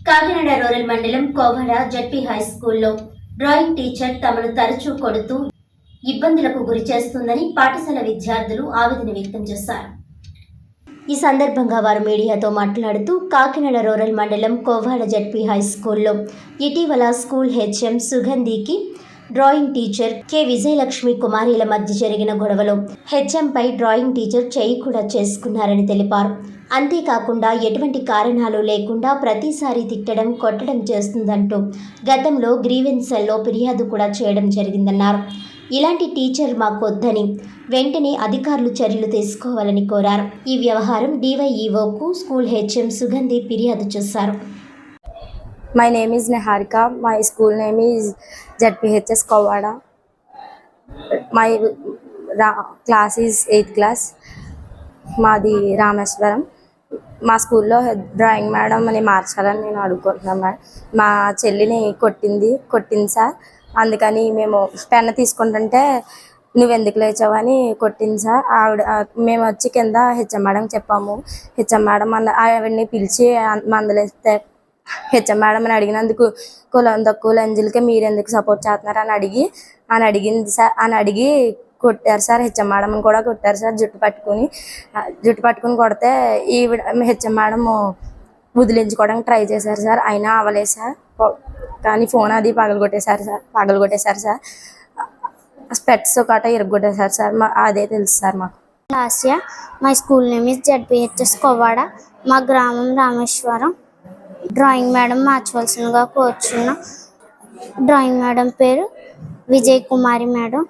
Kakinada rural మండలం కోవడ ZP high స్కూల్లో drawing teacher తమను తరచూ కొడుతూ ఇబ్బందులకు గురి చేస్తుందని పాఠశాల విద్యార్థులు ఆవేదన వ్యక్తం చేశారు. ఈ సందర్భంగా వారు మీడియాతో మాట్లాడుతూ కాకినాడ రూరల్ మండలం కోవాడ జడ్పీ హై స్కూల్లో ఇటీవల స్కూల్ హెచ్ఎం సుగంధికి డ్రాయింగ్ టీచర్ కె విజయలక్ష్మి కుమారిల మధ్య జరిగిన గొడవలో హెచ్ఎంపై డ్రాయింగ్ టీచర్ చేయి కూడా చేసుకున్నారని తెలిపారు. అంతేకాకుండా ఎటువంటి కారణాలు లేకుండా ప్రతిసారి తిట్టడం కొట్టడం చేస్తుందంటూ గతంలో గ్రీవెన్సల్లో ఫిర్యాదు కూడా చేయడం జరిగిందన్నారు. ఇలాంటి టీచర్ మాకొద్దని వెంటనే అధికారులు చర్యలు తీసుకోవాలని కోరారు. ఈ వ్యవహారం డివైఈఓకు స్కూల్ హెచ్ఎం సుగంధి ఫిర్యాదు చేశారు. My name is Niharika. My school name is ZPHS Kovada. My class is 8th class. మాది రామేశ్వరం. మా స్కూల్లో డ్రాయింగ్ మేడం అని మార్చాలని నేను అడుగుకుంటున్నాను మేడం. మా చెల్లిని కొట్టింది సార్. అందుకని మేము పెన్ను తీసుకుంటుంటే నువ్వెందుకు లేచావని కొట్టింది సార్. మేము వచ్చి కింద హెచ్ఎం మేడం చెప్పాము. హెచ్ఎం మేడం ఆవిడని పిలిచి మందలేస్తే హెచ్ఎం మేడం అని అడిగినందుకు కులం తక్కువ లంజులకి మీరెందుకు సపోర్ట్ చేస్తున్నారు అని అడిగింది సార్. అడిగి కొట్టారు సార్. హెచ్ఎం మేడం కూడా కొట్టారు సార్. జుట్టు పట్టుకుని కొడితే ఈవిడ హెచ్ఎం మేడం వదిలించుకోవడానికి ట్రై చేశారు సార్. అయినా అవ్వలేదు సార్. కానీ ఫోన్ అది పగలగొట్టేశారు సార్. స్పెట్స్ కట్ట ఇరగొట్టేశారు సార్. అదే తెలుసు సార్ మాకు. Asiya. My school name is ZPHS Kovada. మా గ్రామం రామేశ్వరం. డ్రాయింగ్ మేడం మార్చవలసిందిగా కోరుచున్న. డ్రాయింగ్ మేడం పేరు విజయ్ కుమారి మేడం.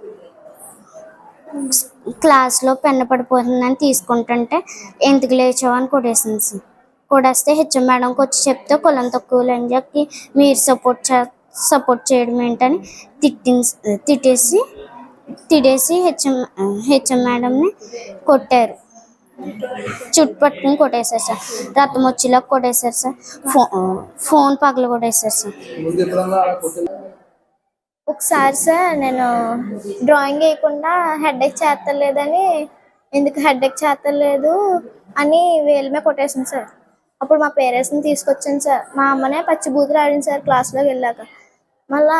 క్లాస్లో పెన్ను పడిపోతుందని తీసుకుంటుంటే ఎందుకు లేచావని కొట్టేసింది సార్. కొట్టేస్తే హెచ్ఎం మేడంకి వచ్చి చెప్తే కులం తక్కువ లంజకి మీరు సపోర్ట్ చేయడం ఏంటని తిట్టేసి హెచ్ఎం మేడంని కొట్టారు. చుట్టు పట్టుకుని కొట్టేశారు సార్. రక్తం వచ్చేలా కొట్టేశారు సార్. ఫోన్ పగలు కొట్టేశారు సార్. ఒకసారి సార్ నేను డ్రాయింగ్ వేయకుండా హెడ్ఏక్ చేస్తలేదని ఎందుకు హెడ్ఏక్ చేస్తలేదు అని వేలు మీద కొట్టేసింది సార్. అప్పుడు మా పేరెంట్స్ని తీసుకొచ్చాను సార్. మా అమ్మనే పచ్చి బూతులు ఆడింది సార్ క్లాస్లోకి వెళ్ళాక. మళ్ళా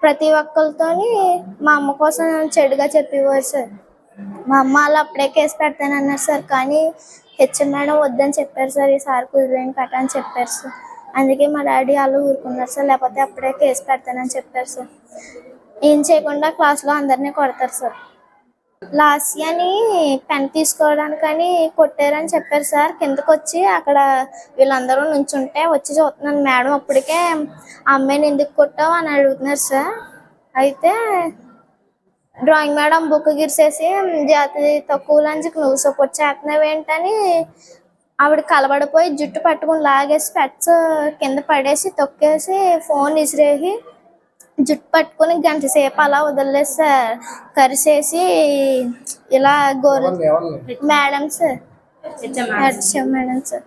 ప్రతి ఒక్కరితోని మా అమ్మ కోసం చెడుగా చెప్పేవారు సార్. మా అమ్మ వాళ్ళు అప్పుడే కేసు పెడతానన్నారు సార్. కానీ హెచ్ఎం మేడం వద్దని చెప్పారు సార్. ఈసారి కుదిరేని పెట్టని చెప్పారు సార్. అందుకే మా డాడీ వాళ్ళు ఊరుకున్నారు సార్. లేకపోతే అప్పుడే కేసు పెడతానని చెప్పారు సార్. ఏం చేయకుండా క్లాస్లో అందరినీ కొడతారు సార్. లాస్యాని పెన్ తీసుకోవడానికని కొట్టారని చెప్పారు సార్. కిందకు వచ్చి అక్కడ వీళ్ళందరూ నుంచుంటే వచ్చి చూస్తున్నాను మేడం. అప్పటికే ఆ అమ్మాయిని ఎందుకు కొట్టావు అని అడుగుతున్నారు సార్. అయితే డ్రాయింగ్ మేడం బుక్ గిరిసేసి జాతి తక్కువ లంచుకు నువ్వు సపోర్ట్ చేస్తున్నావు ఏంటని ఆవిడ కలబడిపోయి జుట్టు పట్టుకుని లాగేసి స్పెట్స్ కింద పడేసి తొక్కేసి ఫోన్ ఇసిరేసి జుట్టు పట్టుకుని గంట సేపు అలా వదిలేదు సార్. కరిసేసి ఇలా మేడం సార్. Madam sir.